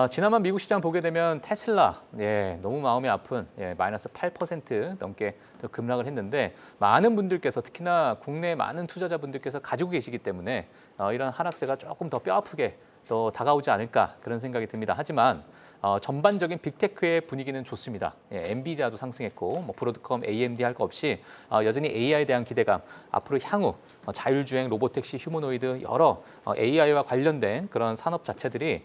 지난번 미국 시장 보게 되면 테슬라, 너무 마음이 아픈 마이너스 8% 넘게 또 급락을 했는데 많은 분들께서 특히나 국내 많은 투자자분들께서 가지고 계시기 때문에 이런 하락세가 조금 더 뼈아프게 또 다가오지 않을까 그런 생각이 듭니다. 하지만 전반적인 빅테크의 분위기는 좋습니다. 엔비디아도 상승했고 브로드컴, AMD 할 거 없이 여전히 AI에 대한 기대감, 앞으로 향후 자율주행, 로보택시, 휴머노이드 여러 AI와 관련된 그런 산업 자체들이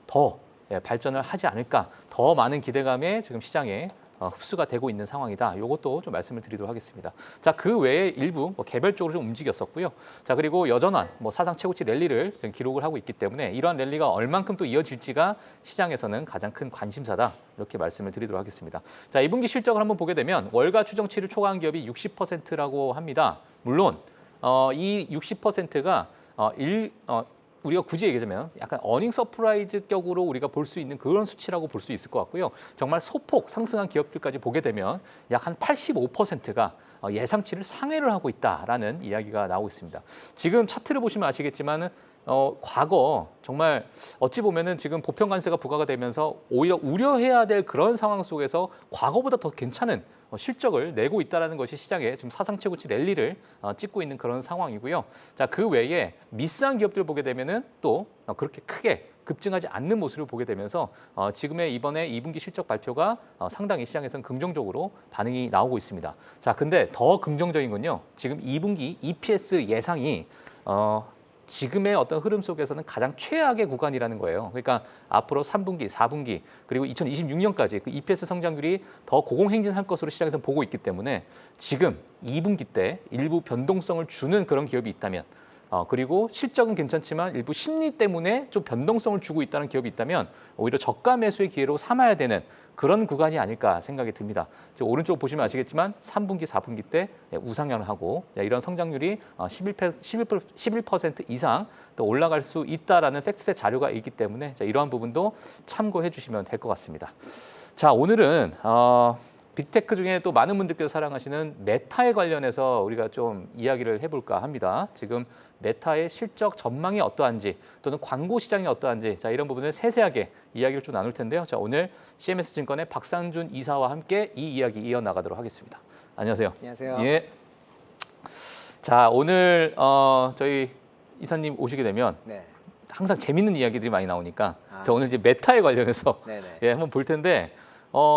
더 발전을 하지 않을까, 더 많은 기대감에 지금 시장에 흡수가 되고 있는 상황이다. 이것도 좀 말씀을 드리도록 하겠습니다. 자, 그 외에 일부 개별적으로 좀 움직였었고요. 자, 그리고 여전한 사상 최고치 랠리를 지금 기록을 하고 있기 때문에 이러한 랠리가 얼만큼 또 이어질지가 시장에서는 가장 큰 관심사다. 이렇게 말씀을 드리도록 하겠습니다. 자, 2분기 실적을 한번 보게 되면 월가 추정치를 초과한 기업이 60%라고 합니다. 물론 이 60%가 우리가 굳이 얘기하자면 약간 어닝 서프라이즈 격으로 우리가 볼 수 있는 그런 수치라고 볼 수 있을 것 같고요. 정말 소폭 상승한 기업들까지 보게 되면 약 한 85%가 예상치를 상회를 하고 있다라는 이야기가 나오고 있습니다. 지금 차트를 보시면 아시겠지만 과거 정말 어찌 보면은 지금 보편관세가 부과가 되면서 오히려 우려해야 될 그런 상황 속에서 과거보다 더 괜찮은 실적을 내고 있다는 것이 시장에 지금 사상 최고치 랠리를 찍고 있는 그런 상황이고요. 자, 그 외에 미스한 기업들 보게 되면은 또 그렇게 크게 급증하지 않는 모습을 보게 되면서 지금의 이번에 2분기 실적 발표가 상당히 시장에서는 긍정적으로 반응이 나오고 있습니다. 자, 근데 더 긍정적인 건요. 지금 2분기 EPS 예상이 지금의 어떤 흐름 속에서는 가장 최악의 구간이라는 거예요. 그러니까 앞으로 3분기, 4분기, 그리고 2026년까지 그 EPS 성장률이 더 고공행진할 것으로 시장에서 보고 있기 때문에 지금 2분기 때 일부 변동성을 주는 그런 기업이 있다면 그리고 실적은 괜찮지만 일부 심리 때문에 좀 변동성을 주고 있다는 기업이 있다면 오히려 저가 매수의 기회로 삼아야 되는 그런 구간이 아닐까 생각이 듭니다. 지금 오른쪽 보시면 아시겠지만 3분기, 4분기 때 우상향을 하고 이런 성장률이 11% 이상 또 올라갈 수 있다라는 팩트셋 자료가 있기 때문에 이러한 부분도 참고해 주시면 될 것 같습니다. 자, 오늘은 빅테크 중에 또 많은 분들께서 사랑하시는 메타에 관련해서 우리가 좀 이야기를 해볼까 합니다. 지금 메타의 실적 전망이 어떠한지 또는 광고 시장이 어떠한지 이런 부분을 세세하게 이야기를 좀 나눌 텐데요. 자, 오늘 CMS증권의 박상준 이사와 함께 이 이야기 이어나가도록 하겠습니다. 안녕하세요. 안녕하세요. 예. 자, 오늘 저희 이사님 오시게 되면 항상 재밌는 이야기들이 많이 나오니까 저 오늘 이제 메타에 관련해서 한번 볼 텐데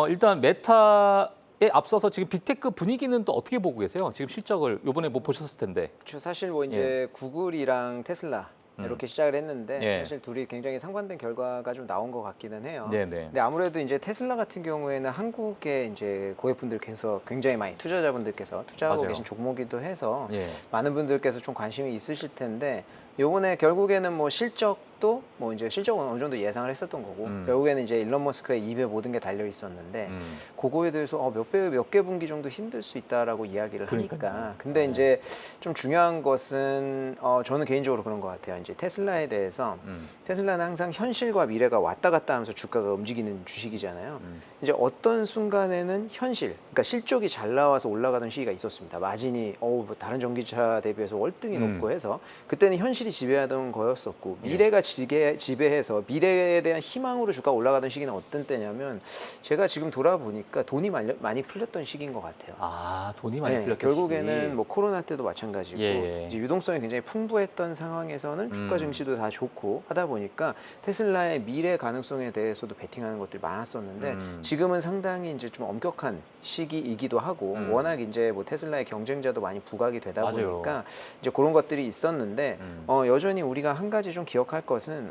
일단 메타에 앞서서 지금 빅테크 분위기는 또 어떻게 보고 계세요? 지금 실적을 이번에 못 보셨을 텐데. 그렇죠. 사실 뭐 이제 구글이랑 테슬라 이렇게 시작을 했는데 사실 둘이 굉장히 상반된 결과가 좀 나온 것 같기는 해요. 근데 아무래도 이제 테슬라 같은 경우에는 한국에 이제 고객분들께서 굉장히 많이 투자자분들께서 투자하고 계신 종목이기도 해서 많은 분들께서 좀 관심이 있으실 텐데 요번에 결국에는 뭐 실적도 뭐 이제 실적은 어느 정도 예상을 했었던 거고 결국에는 이제 일론 머스크의 입에 모든 게 달려 있었는데 그거에 대해서 몇 개 분기 정도 힘들 수 있다라고 이야기를 하니까 근데 이제 좀 중요한 것은 저는 개인적으로 그런 것 같아요. 이제 테슬라에 대해서 테슬라는 항상 현실과 미래가 왔다 갔다 하면서 주가가 움직이는 주식이잖아요. 이제 어떤 순간에는 그러니까 실적이 잘 나와서 올라가던 시기가 있었습니다. 마진이 뭐 다른 전기차 대비해서 월등히 높고 해서 그때는 현실이 지배하던 거였었고 미래가 지배해서 미래에 대한 희망으로 주가가 올라가던 시기는 어떤 때냐면 제가 지금 돌아보니까 돈이 많이 풀렸던 시기인 것 같아요. 아, 돈이 많이 풀렸던 결국에는 시기. 뭐 코로나 때도 마찬가지고 이제 유동성이 굉장히 풍부했던 상황에서는 주가 증시도 다 좋고 하다 보니까 테슬라의 미래 가능성에 대해서도 베팅하는 것들이 많았었는데 지금은 상당히 이제 좀 엄격한 시기이기도 하고 워낙 이제 뭐 테슬라의 경쟁자도 많이 부각이 되다 보니까 이제 그런 것들이 있었는데 여전히 우리가 한 가지 좀 기억할 것은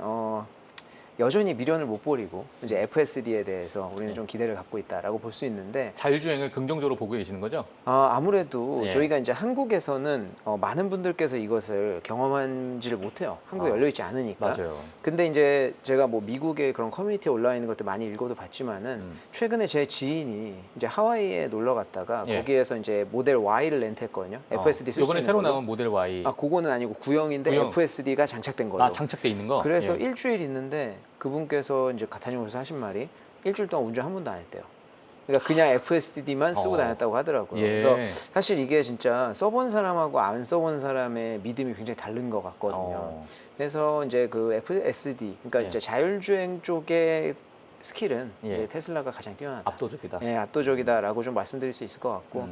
여전히 미련을 못 버리고 이제 FSD에 대해서 우리는 좀 기대를 갖고 있다라고 볼 수 있는데 자율주행을 긍정적으로 보고 계시는 거죠? 아무래도 저희가 이제 한국에서는 많은 분들께서 이것을 경험한지를 못해요. 한국에 열려 있지 않으니까. 맞아요. 근데 이제 제가 뭐 미국의 그런 커뮤니티에 올라와 있는 것들 많이 읽어도 봤지만은 최근에 제 지인이 이제 하와이에 놀러 갔다가 거기에서 이제 모델 Y를 렌트했거든요. FSD 쓸 수 있는 이번에 새로 나온 모델 Y. 그거는 아니고 구형인데 FSD가 장착된 거예요. 장착돼 있는 거? 그래서 일주일 있는데 그분께서 이제 가타님으로서 하신 말이 일주일 동안 운전 한 번도 안 했대요. 그러니까 그냥 FSD만 쓰고 다녔다고 하더라고요. 예. 그래서 사실 이게 진짜 써본 사람하고 안 써본 사람의 믿음이 굉장히 다른 것 같거든요. 그래서 이제 그 FSD, 그러니까 예. 이제 자율주행 쪽의 스킬은 예. 테슬라가 가장 뛰어나다. 압도적이다. 네, 압도적이다라고 좀 말씀드릴 수 있을 것 같고.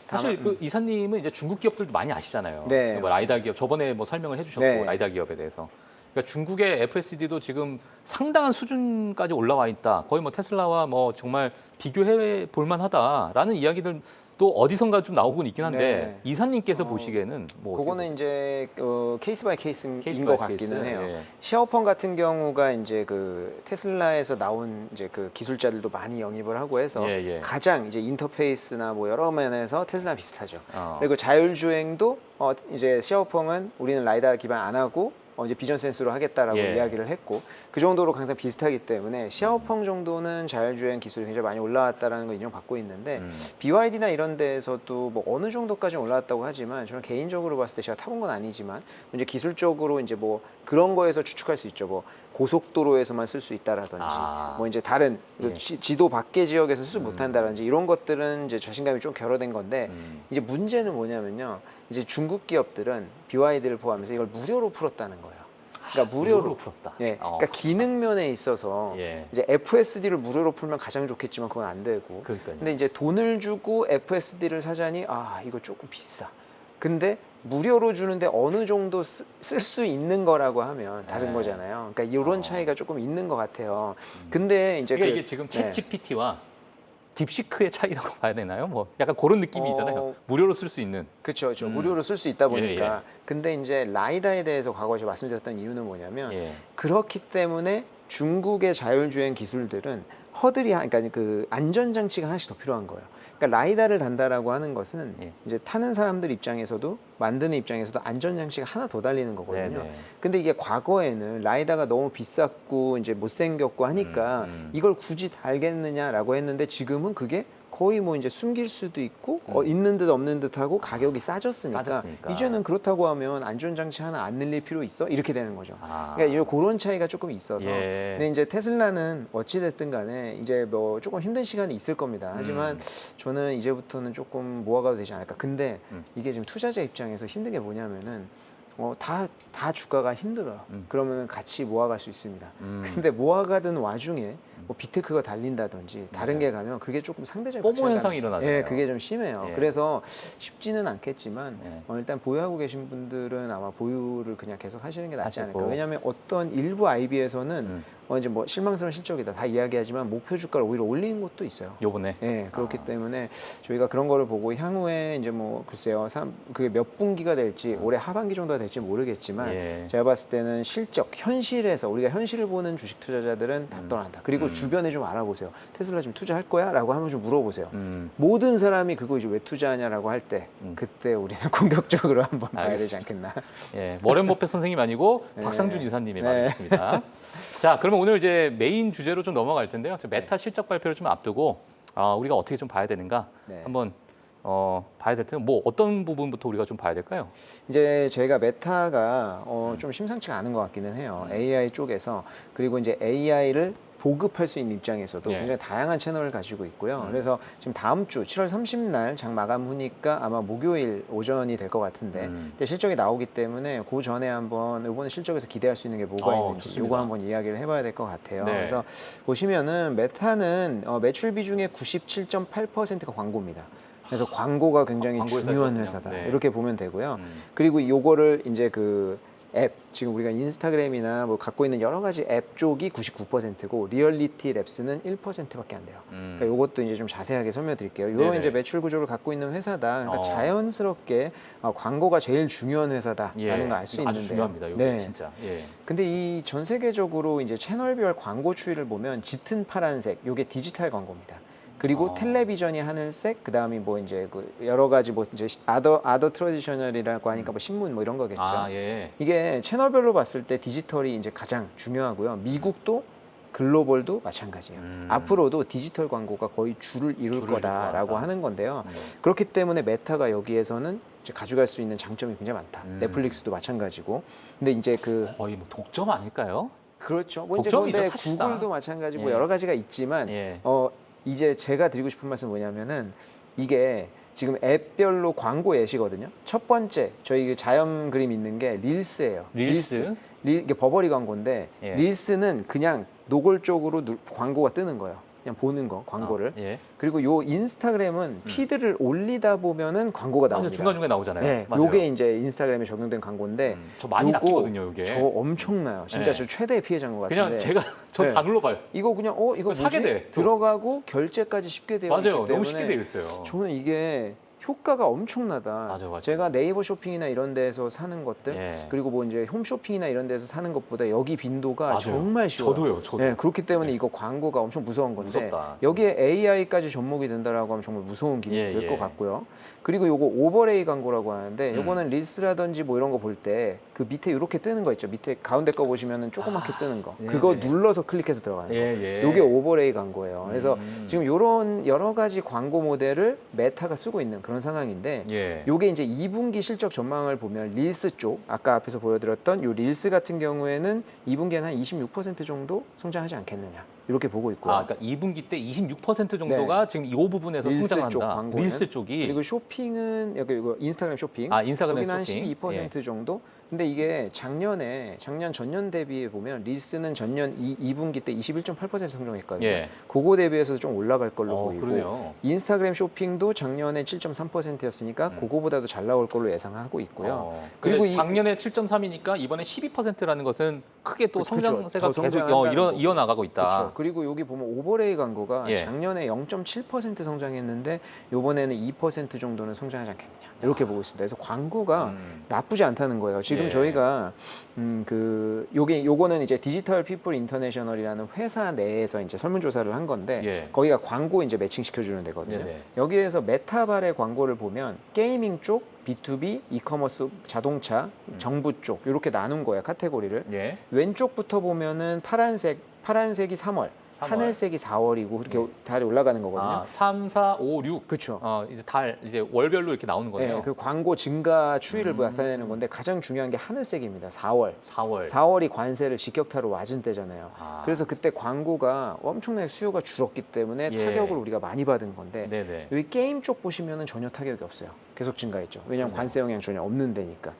사실 그 이사님은 이제 중국 기업들도 많이 아시잖아요. 네, 뭐 라이다 기업 저번에 뭐 설명을 해주셨고 네. 라이다 기업에 대해서. 그러니까 중국의 FSD도 지금 상당한 수준까지 올라와 있다. 거의 뭐 테슬라와 뭐 정말 비교해 볼만하다라는 이야기들 또 어디선가 좀 나오곤 있긴 한데 네. 이사님께서 보시기에는 뭐 그거는 이제 케이스 바이 케이스인 케이스 것 바이 같기는 케이스? 해요. 예. 샤오펑 같은 경우가 이제 그 테슬라에서 나온 이제 그 기술자들도 많이 영입을 하고 해서 예. 가장 이제 인터페이스나 뭐 여러 면에서 테슬라 비슷하죠. 그리고 자율주행도 이제 샤오펑은 우리는 라이다 기반 안 하고 이제 비전 센스로 하겠다라고 예. 이야기를 했고 그 정도로 항상 비슷하기 때문에 샤오펑 정도는 자율주행 기술이 굉장히 많이 올라왔다라는 거 인정받고 있는데 BYD나 이런 데에서도 뭐 어느 정도까지 올라왔다고 하지만 저는 개인적으로 봤을 때 제가 타본 건 아니지만 이제 기술적으로 이제 뭐 그런 거에서 추측할 수 있죠. 뭐 고속도로에서만 쓸 수 있다라든지 뭐 이제 다른 예. 지도 밖의 지역에서 쓰지 못한다든지 이런 것들은 이제 자신감이 좀 결여된 건데 이제 문제는 뭐냐면요. 이제 중국 기업들은 BYD를 포함해서 이걸 무료로 풀었다는 거예요. 그러니까 무료로 풀었다. 예, 그러니까 기능 면에 있어서 예. 이제 FSD를 무료로 풀면 가장 좋겠지만 그건 안 되고. 그러니까요. 근데 이제 돈을 주고 FSD를 사자니 이거 조금 비싸. 근데 무료로 주는데 어느 정도 쓸 수 있는 거라고 하면 다른 거잖아요. 그러니까 이런 차이가 조금 있는 것 같아요. 근데 이제 그러니까 이게 지금 챗 GPT와 딥시크의 차이라고 봐야 되나요? 뭐 약간 그런 느낌이잖아요. 무료로 쓸 수 있는. 그렇죠. 무료로 쓸 수 있다 보니까. 예. 근데 이제 라이다에 대해서 과거에 말씀드렸던 이유는 뭐냐면 예. 그렇기 때문에 중국의 자율주행 기술들은 허들이 그러니까 그 안전장치가 하나씩 더 필요한 거예요. 그러니까 라이다를 단다라고 하는 것은 이제 타는 사람들 입장에서도 만드는 입장에서도 안전장치가 하나 더 달리는 거거든요. 근데 이게 과거에는 라이다가 너무 비쌌고 이제 못생겼고 하니까 이걸 굳이 달겠느냐라고 했는데 지금은 그게 거의 뭐 이제 숨길 수도 있고 있는 듯 없는 듯하고 가격이 싸졌으니까 이제는 그렇다고 하면 안전장치 하나 안 늘릴 필요 있어? 이렇게 되는 거죠. 그러니까 그런 차이가 조금 있어서 근데 이제 테슬라는 어찌 됐든 간에 이제 뭐 조금 힘든 시간이 있을 겁니다. 하지만 저는 이제부터는 조금 모아가도 되지 않을까. 근데 이게 지금 투자자 입장에서 힘든 게 뭐냐면은 다 주가가 힘들어요. 그러면 같이 모아갈 수 있습니다. 근데 모아가던 와중에 뭐 비테크가 달린다든지 다른 게 가면 그게 조금 상대적인 포모 현상이 일어나잖아요. 예, 그게 좀 심해요. 그래서 쉽지는 않겠지만 일단 보유하고 계신 분들은 아마 보유를 그냥 계속 하시는 게 낫지 않을까. 왜냐하면 어떤 일부 IB에서는 이제 뭐 실망스러운 실적이다 다 이야기하지만 목표 주가를 오히려 올리는 것도 있어요. 요번에. 예, 그렇기 때문에 저희가 그런 거를 보고 향후에 이제 뭐 글쎄요, 그게 몇 분기가 될지 올해 하반기 정도가 될지 모르겠지만 제가 봤을 때는 실적, 현실에서 우리가 현실을 보는 주식 투자자들은 다 떠난다. 그리고 주변에 좀 알아보세요. 테슬라 좀 투자할 거야? 라고 하면 좀 물어보세요. 모든 사람이 그거 이제 왜 투자하냐라고 할 때 그때 우리는 공격적으로 한번 봐야 되지 않겠나. 예, 워렌 버핏 선생님 아니고 박상준 이사님의 말이었습니다. 자, 그러면 오늘 이제 메인 주제로 좀 넘어갈 텐데요. 메타 실적 발표를 좀 앞두고 우리가 어떻게 좀 봐야 되는가 한번 봐야 될 텐데 뭐 어떤 부분부터 우리가 좀 봐야 될까요? 이제 저희가 메타가 좀 심상치가 않은 것 같기는 해요. AI 쪽에서. 그리고 이제 AI를 보급할 수 있는 입장에서도 굉장히 다양한 채널을 가지고 있고요. 그래서 지금 다음 주 7월 30날 장 마감 후니까 아마 목요일 오전이 될 것 같은데 근데 실적이 나오기 때문에 그 전에 한번 이번에 실적에서 기대할 수 있는 게 뭐가 있는지 좋습니다. 이거 한번 이야기를 해봐야 될 것 같아요. 그래서 보시면은 메타는 매출 비중의 97.8%가 광고입니다. 그래서 광고가 굉장히 중요한 회사다. 이렇게 보면 되고요. 그리고 요거를 이제 그 앱, 지금 우리가 인스타그램이나 뭐 갖고 있는 여러 가지 앱 쪽이 99%고 리얼리티 랩스는 1%밖에 안 돼요. 그러니까 요것도 이제 좀 자세하게 설명드릴게요. 요런 이제 매출 구조를 갖고 있는 회사다. 그러니까 자연스럽게 광고가 제일 중요한 회사다라는 걸 알 수 있는데요. 아주 중요합니다. 요게 진짜. 근데 이 전 세계적으로 이제 채널별 광고 추이를 보면 짙은 파란색, 요게 디지털 광고입니다. 그리고 텔레비전이 하늘색, 그 다음이 뭐 이제 그 여러 가지 뭐 이제 아더 트래디셔널이라고 하니까 뭐 신문 뭐 이런 거겠죠. 이게 채널별로 봤을 때 디지털이 이제 가장 중요하고요. 미국도 글로벌도 마찬가지예요. 앞으로도 디지털 광고가 거의 줄을 이룰 거다라고 하는 건데요. 그렇기 때문에 메타가 여기에서는 이제 가져갈 수 있는 장점이 굉장히 많다. 넷플릭스도 마찬가지고. 근데 이제 그 거의 뭐 독점 아닐까요? 그렇죠. 뭐 이제 근데 구글도 마찬가지 뭐 여러 가지가 있지만 이제 제가 드리고 싶은 말씀은 뭐냐면은 이게 지금 앱별로 광고 예시거든요. 첫 번째 저희 자연 그림 있는 게 릴스예요. 릴스? 이게 버버리 광고인데 예. 릴스는 그냥 노골적으로 광고가 뜨는 거예요. 그냥 보는 거 광고를. 예. 그리고 요 인스타그램은 피드를 올리다 보면은 광고가 나옵니다. 중간중간에 나오잖아요. 네, 맞아요. 요게 이제 인스타그램에 적용된 광고인데 저 많이 낚이거든요, 요게. 저 엄청나요. 진짜 네. 저 최대의 피해자인 것 같은데. 그냥 제가 저 다 네. 눌러봐요. 이거 그냥 이거 뭐지? 사게 돼. 들어가고 결제까지 쉽게 되어 있기 맞아요. 때문에 너무 쉽게 되어 있어요. 저는 이게 효과가 엄청나다. 맞아. 제가 네이버 쇼핑이나 이런 데서 사는 것들 예. 그리고 뭐 이제 홈쇼핑이나 이런 데서 사는 것보다 여기 빈도가 맞아요. 정말 쉬워요. 저도. 네, 그렇기 때문에 네. 이거 광고가 엄청 무서운 건데 무섭다. 여기에 AI까지 접목이 된다라고 하면 정말 무서운 기능이 예, 될 것 예. 같고요. 그리고 요거 오버레이 광고라고 하는데 요거는 릴스라든지 뭐 이런 거 볼 때 그 밑에 이렇게 뜨는 거 있죠. 밑에 가운데 거 보시면은 조그맣게 뜨는 거. 예, 그거 예. 눌러서 클릭해서 들어가는 거. 예. 요게 오버레이 광고예요. 그래서 지금 요런 여러 가지 광고 모델을 메타가 쓰고 있는 그런 상황인데 예. 요게 이제 2분기 실적 전망을 보면 릴스 쪽 아까 앞에서 보여드렸던 요 릴스 같은 경우에는 2분기에는 한 26% 정도 성장하지 않겠느냐 이렇게 보고 있고요. 그러니까 2분기 때 26% 정도가 지금 이 부분에서 릴스 성장을 쪽 한다. 광고는. 릴스 쪽이. 그리고 쇼핑은 여기 이거 인스타그램 쇼핑. 인스타그램 여기는 쇼핑. 한 12% 정도. 근데 이게 작년 전년 대비해 보면 릴스는 전년 2분기 때 21.8% 성장했거든요. 예. 그거 대비해서 좀 올라갈 걸로 보이고 그러네요. 인스타그램 쇼핑도 작년에 7.3%였으니까 그거보다도 잘 나올 걸로 예상하고 있고요. 그리고 그리고 작년에 7.3이니까 이번에 12%라는 것은 크게 또 성장세가 더 계속 성장한다는 이어나가고 있다. 그렇죠. 그리고 여기 보면 오버레이 광고가 예. 작년에 0.7% 성장했는데 이번에는 2% 정도는 성장하지 않겠느냐 이렇게 보고 있습니다. 그래서 광고가 나쁘지 않다는 거예요. 지금 예. 저희가 요거는 이제 디지털 피플 인터내셔널이라는 회사 내에서 이제 설문조사를 한 건데 예. 거기가 광고 이제 매칭 시켜주는 데거든요. 네네. 여기에서 메타발의 광고를 보면 게이밍 쪽, B2B, 이커머스, 자동차, 정부 쪽 이렇게 나눈 거예요 카테고리를. 예. 왼쪽부터 보면은 파란색이 3월, 하늘색이 4월이고 그렇게 달이 올라가는 거거든요. 3, 4, 5, 6. 그렇죠. 이제 월별로 이렇게 나오는 거네요. 네, 그 광고 증가 추이를 나타내는 건데 가장 중요한 게 하늘색입니다. 4월. 4월. 이 관세를 직격타로 맞은 때잖아요. 그래서 그때 광고가 엄청나게 수요가 줄었기 때문에 예. 타격을 우리가 많이 받은 건데 네네. 여기 게임 쪽 보시면은 전혀 타격이 없어요. 계속 증가했죠. 왜냐하면 관세 영향 전혀 없는 데니까.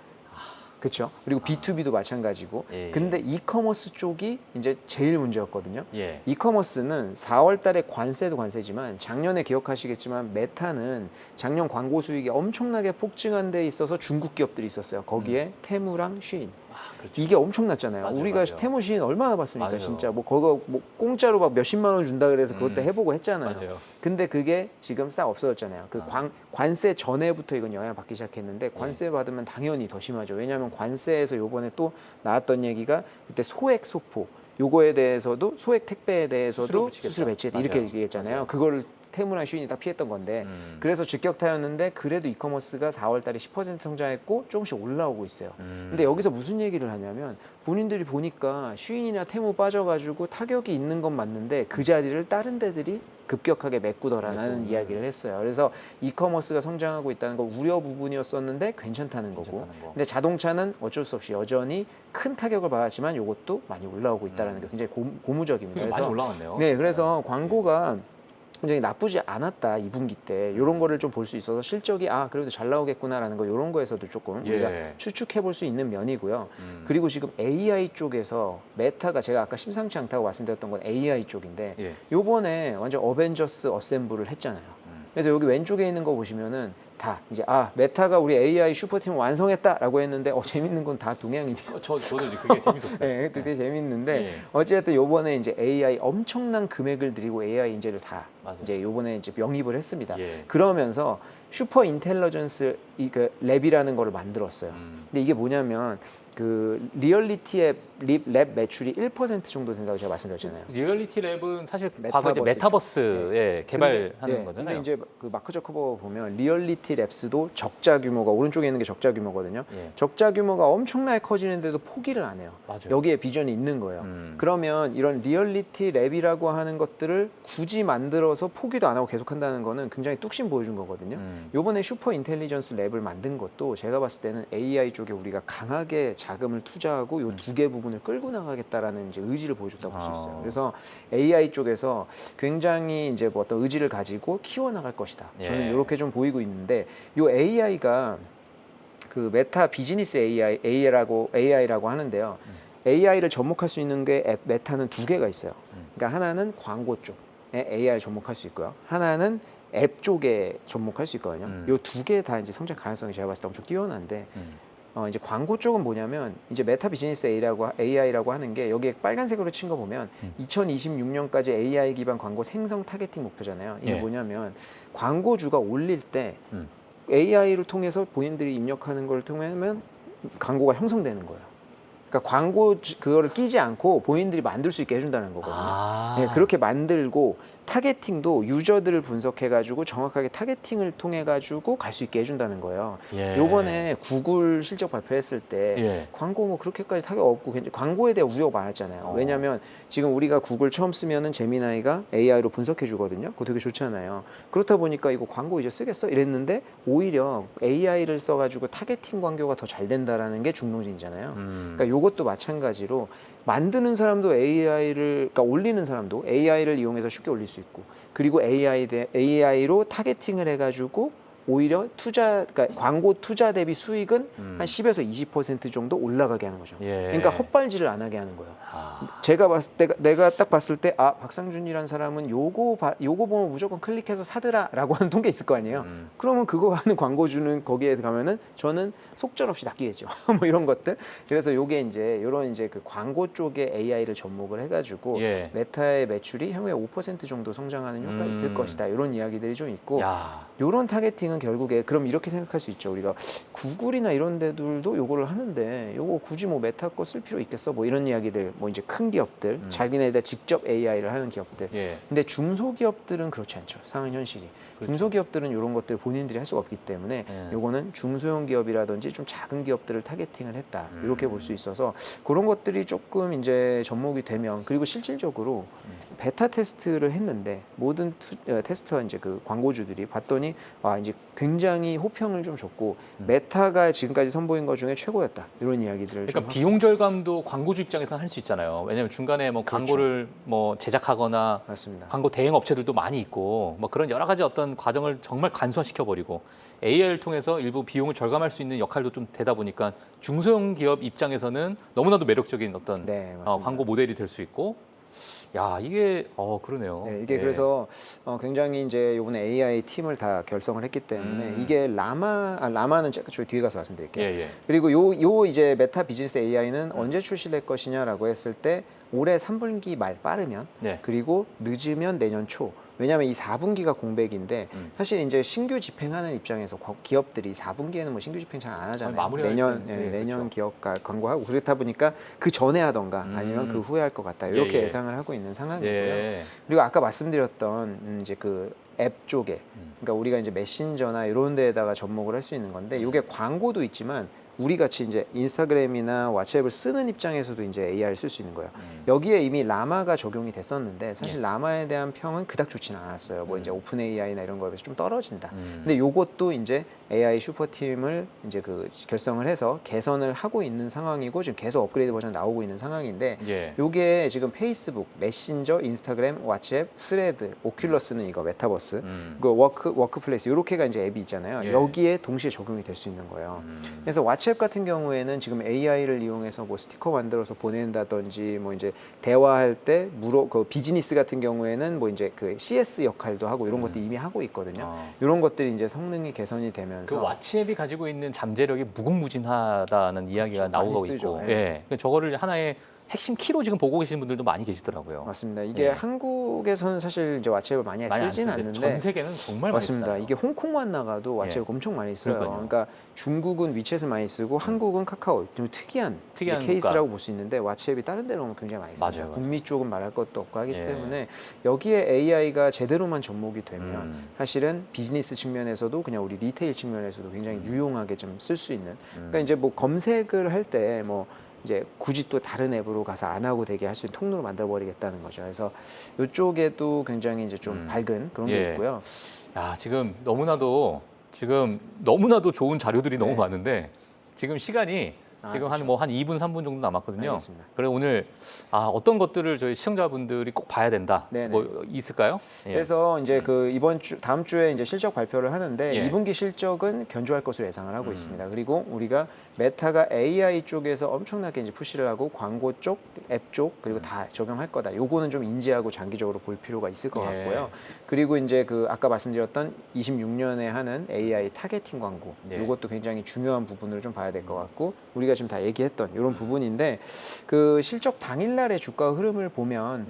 그렇죠. 그리고 B2B도 마찬가지고. 예. 근데 이커머스 쪽이 이제 제일 문제였거든요. 예. 이커머스는 4월 달에 관세도 관세지만 작년에 기억하시겠지만 메타는 작년 광고 수익이 엄청나게 폭증한 데 있어서 중국 기업들이 있었어요. 거기에 테무랑 쉬인. 그렇죠. 이게 엄청났잖아요. 맞아요, 우리가 맞아요. 테무 쉬인 얼마나 봤습니까? 맞아요. 진짜 뭐 그거 뭐 공짜로 막 몇십만 원 준다 그래서 그것도 해보고 했잖아요. 맞아요. 근데 그게 지금 싹 없어졌잖아요. 그 관세 전에부터 이건 영향을 받기 시작했는데 관세 받으면 당연히 더 심하죠. 왜냐하면 관세에서 요번에 또 나왔던 얘기가 그때 소액 소포 요거에 대해서도 소액 택배에 대해서도 수수료 배치했다 이렇게 얘기했잖아요. 맞아요. 그걸 테무랑 쉬인이 다 피했던 건데 그래서 직격타였는데 그래도 이커머스가 4월 달에 10% 성장했고 조금씩 올라오고 있어요. 근데 여기서 무슨 얘기를 하냐면 본인들이 보니까 쉬인이나 테무 빠져가지고 타격이 있는 건 맞는데 그 자리를 다른 데들이 급격하게 메꾸더라라는 이야기를 했어요. 그래서 이커머스가 성장하고 있다는 거 우려 부분이었었는데 괜찮다는 거고. 근데 자동차는 어쩔 수 없이 여전히 큰 타격을 받았지만 이것도 많이 올라오고 있다는 게 굉장히 고무적입니다. 많이 올라왔네요. 네, 그래서 광고가 굉장히 나쁘지 않았다 2분기 때 이런 거를 좀 볼 수 있어서 실적이 그래도 잘 나오겠구나라는 거 이런 거에서도 조금 우리가 추측해 볼 수 있는 면이고요. 그리고 지금 AI 쪽에서 메타가 제가 아까 심상치 않다고 말씀드렸던 건 AI 쪽인데 요번에 완전 어벤져스 어셈블을 했잖아요. 그래서 여기 왼쪽에 있는 거 보시면은 다 이제 메타가 우리 AI 슈퍼팀을 완성했다라고 했는데 재밌는 건 다 동양이네요. 저도 이제 그게 재밌었어요. 네, 되게 재밌는데 어쨌든 요번에 이제 AI 엄청난 금액을 들이고 AI 인재를 다 이제 요번에 이제 영입을 했습니다. 그러면서 슈퍼 인텔리전스 그 랩이라는 거를 만들었어요. 근데 이게 뭐냐면 그 리얼리티 랩 매출이 1% 정도 된다고 제가 말씀드렸잖아요. 리얼리티 랩은 사실 과거 이제 메타버스에 개발하는 거잖아요. 근데 이제 그 마크 저커버그 보면 리얼리티 랩스도 적자 규모가 오른쪽에 있는 게 적자 규모거든요. 적자 규모가 엄청나게 커지는데도 포기를 안 해요. 맞아요. 여기에 비전이 있는 거예요. 그러면 이런 리얼리티 랩이라고 하는 것들을 굳이 만들어서 포기도 안 하고 계속 한다는 거는 굉장히 뚝심 보여준 거거든요. 요번에 슈퍼 인텔리전스 랩을 만든 것도 제가 봤을 때는 AI 쪽에 우리가 강하게 자금을 투자하고 요 두 개 부분 부분을 끌고 나가겠다라는 이제 의지를 보여줬다고 볼 수 있어요. 그래서 AI 쪽에서 굉장히 이제 뭐 어떤 의지를 가지고 키워나갈 것이다. 저는 이렇게 좀 보이고 있는데, 이 AI가 그 메타 비즈니스 AI라고 하는데요. AI를 접목할 수 있는 게 메타는 두 개가 있어요. 그러니까 하나는 광고 쪽에 AI를 접목할 수 있고요. 하나는 앱 쪽에 접목할 수 있거든요. 이 두 개 다 이제 성장 가능성이 제가 봤을 때 엄청 뛰어난데, 이제 광고 쪽은 뭐냐면 이제 메타 비즈니스 AI라고 하는 게 여기에 빨간색으로 친 거 보면 2026년까지 AI 기반 광고 생성 타겟팅 목표잖아요. 이게 뭐냐면 광고주가 올릴 때 AI를 통해서 본인들이 입력하는 걸 통하면 광고가 형성되는 거예요. 그러니까 광고 그거를 끼지 않고 본인들이 만들 수 있게 해준다는 거거든요. 네, 그렇게 만들고 타겟팅도 유저들을 분석해가지고 정확하게 타겟팅을 통해가지고 갈 수 있게 해준다는 거예요. 요번에 구글 실적 발표했을 때 광고 뭐 그렇게까지 타겟 없고 광고에 대한 우려가 많았잖아요. 왜냐하면 지금 우리가 구글 처음 쓰면은 제미나이가 AI로 분석해 주거든요. 그거 되게 좋잖아요. 그렇다 보니까 이거 광고 이제 쓰겠어? 이랬는데 오히려 AI를 써가지고 타겟팅 광고가 더 잘 된다라는 게 중노진이잖아요. 그러니까 요것도 마찬가지로 만드는 사람도 그러니까 올리는 사람도 AI를 이용해서 쉽게 올릴 수 있고, 그리고 AI로 타겟팅을 해가지고 오히려 그러니까 광고 투자 대비 수익은 한 10에서 20% 정도 올라가게 하는 거죠. 그러니까 헛발질을 안 하게 하는 거예요. 제가 봤을 때, 내가 딱 봤을 때, 박상준이라는 사람은 요거 보면 무조건 클릭해서 사더라라고 하는 통계 있을 거 아니에요. 그러면 그거 하는 광고주는 거기에 가면은 저는 속절없이 낚이겠죠. 뭐 이런 것들. 그래서 요게 이제 요런 이제 그 광고 쪽에 AI를 접목을 해가지고 메타의 매출이 향후에 5% 정도 성장하는 효과가 있을 것이다. 이런 이야기들이 좀 있고, 요런 타겟팅은 결국에 그럼 이렇게 생각할 수 있죠. 우리가 구글이나 이런 데들도 요거를 하는데 요거 굳이 뭐 메타 거 쓸 필요 있겠어? 뭐 이런 이야기들, 뭐 이제 큰 기업들, 자기네들 직접 AI를 하는 기업들. 근데 중소기업들은 그렇지 않죠. 상황 현실이. 중소기업들은 이런 것들 본인들이 할 수가 없기 때문에 요거는 중소형 기업이라든지 좀 작은 기업들을 타겟팅을 했다. 이렇게 볼 수 있어서 그런 것들이 조금 이제 접목이 되면, 그리고 실질적으로 베타 테스트를 했는데 모든 테스터 이제 그 광고주들이 봤더니 이제 굉장히 호평을 좀 줬고 메타가 지금까지 선보인 것 중에 최고였다. 이런 이야기들을 그러니까 비용 절감도 광고주 입장에서는 할 수 있잖아요. 왜냐하면 중간에 뭐 광고를 뭐 제작하거나 맞습니다. 광고 대행 업체들도 많이 있고 뭐 그런 여러 가지 어떤 과정을 정말 간소화시켜 버리고 AI를 통해서 일부 비용을 절감할 수 있는 역할도 좀 되다 보니까 중소형 기업 입장에서는 너무나도 매력적인 어떤 광고 모델이 될 수 있고, 야, 이게 그러네요. 네, 이게 그래서 굉장히 이제 이번에 AI 팀을 다 결성을 했기 때문에 이게 라마는 저희 뒤에 가서 말씀드릴게요. 그리고 요 이제 메타 비즈니스 AI는 언제 출시될 것이냐라고 했을 때 올해 3분기 말 빠르면, 그리고 늦으면 내년 초. 왜냐하면 이 4분기가 공백인데 사실 이제 신규 집행하는 입장에서 기업들이 4분기에는 뭐 신규 집행 잘 안 하잖아요. 내년 그렇죠. 기업 광고하고 그렇다 보니까 그 전에 하던가 아니면 그 후에 할 것 같다. 이렇게 예상을 하고 있는 상황이고요. 그리고 아까 말씀드렸던 이제 그 앱 쪽에, 그러니까 우리가 이제 메신저나 이런 데에다가 접목을 할 수 있는 건데, 이게 광고도 있지만 우리 같이 이제 인스타그램이나 왓츠앱을 쓰는 입장에서도 이제 AI를 쓸 수 있는 거예요. 여기에 이미 라마가 적용이 됐었는데 사실 라마에 대한 평은 그닥 좋지는 않았어요. 뭐 이제 오픈 AI나 이런 거에 비해서 좀 떨어진다. 근데 요것도 이제 AI 슈퍼팀을 이제 그 결성을 해서 개선을 하고 있는 상황이고, 지금 계속 업그레이드 버전 나오고 있는 상황인데, 요게 지금 페이스북, 메신저, 인스타그램, 왓츠앱, 스레드, 오큘러스는 이거 메타버스, 그 워크플레이스 요렇게가 이제 앱이 있잖아요. 여기에 동시에 적용이 될 수 있는 거예요. 그래서 왓츠앱 같은 경우에는 지금 AI를 이용해서 뭐 스티커 만들어서 보낸다든지, 뭐 이제 대화할 때 그 비즈니스 같은 경우에는 뭐 이제 그 CS 역할도 하고 이런 것도 이미 하고 있거든요. 이런 것들이 이제 성능이 개선이 되면 그 왓츠앱이 가지고 있는 잠재력이 무궁무진하다는 이야기가 나오고 있고, 저거를 하나의 핵심 키로 지금 보고 계시는 분들도 많이 계시더라고요. 맞습니다. 이게 한국에서는 사실 이제 왓츠앱을 많이 쓰진 않는데 전 세계는 정말 많이 쓰요. 맞습니다. 이게 홍콩만 나가도 왓츠앱 엄청 많이 써요. 그러니까 중국은 위챗을 많이 쓰고 한국은 카카오. 좀 특이한 케이스라고 볼 수 있는데 왓츠앱이 다른 데로는 굉장히 많이 씁니다. 북미 쪽은 말할 것도 없고 하기 때문에 여기에 AI가 제대로만 접목이 되면 사실은 비즈니스 측면에서도 그냥 우리 리테일 측면에서도 굉장히 유용하게 좀 쓸 수 있는. 그러니까 이제 뭐 검색을 할 때 뭐 이제 굳이 또 다른 앱으로 가서 안 하고 되게 할 수 있는 통로로 만들어 버리겠다는 거죠. 그래서 이쪽에도 굉장히 이제 좀 밝은 그런 게 있고요. 야, 지금 너무나도 좋은 자료들이 너무 많은데 지금 시간이 지금 한 2분, 3분 정도 남았거든요. 알겠습니다. 그래 오늘 어떤 것들을 저희 시청자분들이 꼭 봐야 된다. 네네. 뭐 있을까요? 예. 그래서 이제 다음 주에 이제 실적 발표를 하는데 예. 2분기 실적은 견조할 것으로 예상을 하고 있습니다. 그리고 우리가 메타가 AI 쪽에서 엄청나게 이제 푸시를 하고 광고 쪽, 앱 쪽 그리고 다 적용할 거다. 요거는 좀 인지하고 장기적으로 볼 필요가 있을 것 같고요. 그리고 이제 아까 말씀드렸던 26년에 하는 AI 타겟팅 광고, 요것도 굉장히 중요한 부분을 좀 봐야 될 것 같고, 우리가 지금 다 얘기했던 이런 부분인데 그 실적 당일날의 주가 흐름을 보면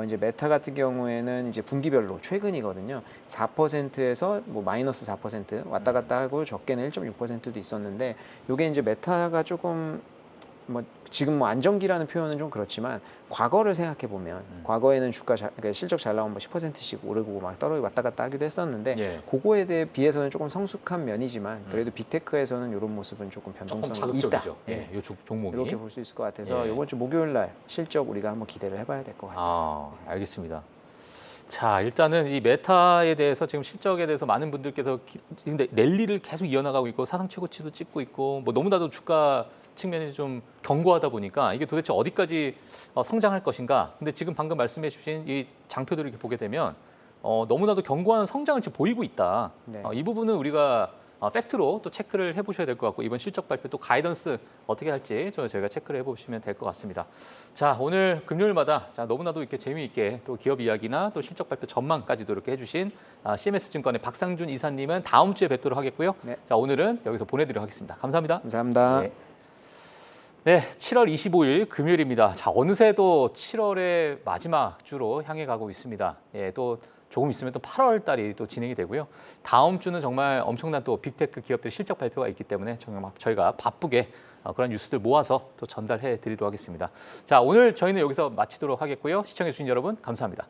이제 메타 같은 경우에는 이제 분기별로 최근이거든요. 4%에서 뭐 마이너스 4% 왔다 갔다 하고 적게는 1.6%도 있었는데, 요게 이제 메타가 조금 뭐 지금 뭐 안정기라는 표현은 좀 그렇지만 과거를 생각해 보면 과거에는 그러니까 실적 잘 나오면 뭐 10%씩 오르고 막 떨어지고 왔다 갔다 하기도 했었는데 그거에 대해 비해서는 조금 성숙한 면이지만 그래도 빅테크에서는 이런 모습은 조금 변동성이 있다. 이 종목이 이렇게 볼 수 있을 것 같아서 이번 주 목요일 날 실적 우리가 한번 기대를 해봐야 될 것 같아요. 알겠습니다. 자, 일단은 이 메타에 대해서 지금 실적에 대해서 많은 분들께서 근데 랠리를 계속 이어나가고 있고 사상 최고치도 찍고 있고 뭐 너무나도 주가 측면이 좀 견고하다 보니까 이게 도대체 어디까지 성장할 것인가. 근데 지금 방금 말씀해 주신 이 장표들을 이렇게 보게 되면 너무나도 견고한 성장을 지금 보이고 있다. 이 부분은 우리가 팩트로 또 체크를 해보셔야 될 것 같고 이번 실적 발표 또 가이던스 어떻게 할지 저희가 체크를 해보시면 될 것 같습니다. 자, 오늘 금요일마다 너무나도 이렇게 재미있게 또 기업 이야기나 또 실적 발표 전망까지도 이렇게 해주신 CMS증권의 박상준 이사님은 다음 주에 뵙도록 하겠고요. 자, 오늘은 여기서 보내드리도록 하겠습니다. 감사합니다. 감사합니다. 네, 7월 25일 금요일입니다. 자, 어느새도 7월의 마지막 주로 향해 가고 있습니다. 또 조금 있으면 또 8월 달이 또 진행이 되고요. 다음 주는 정말 엄청난 또 빅테크 기업들 실적 발표가 있기 때문에 정말 저희가 바쁘게 그런 뉴스들 모아서 또 전달해 드리도록 하겠습니다. 자, 오늘 저희는 여기서 마치도록 하겠고요. 시청해 주신 여러분 감사합니다.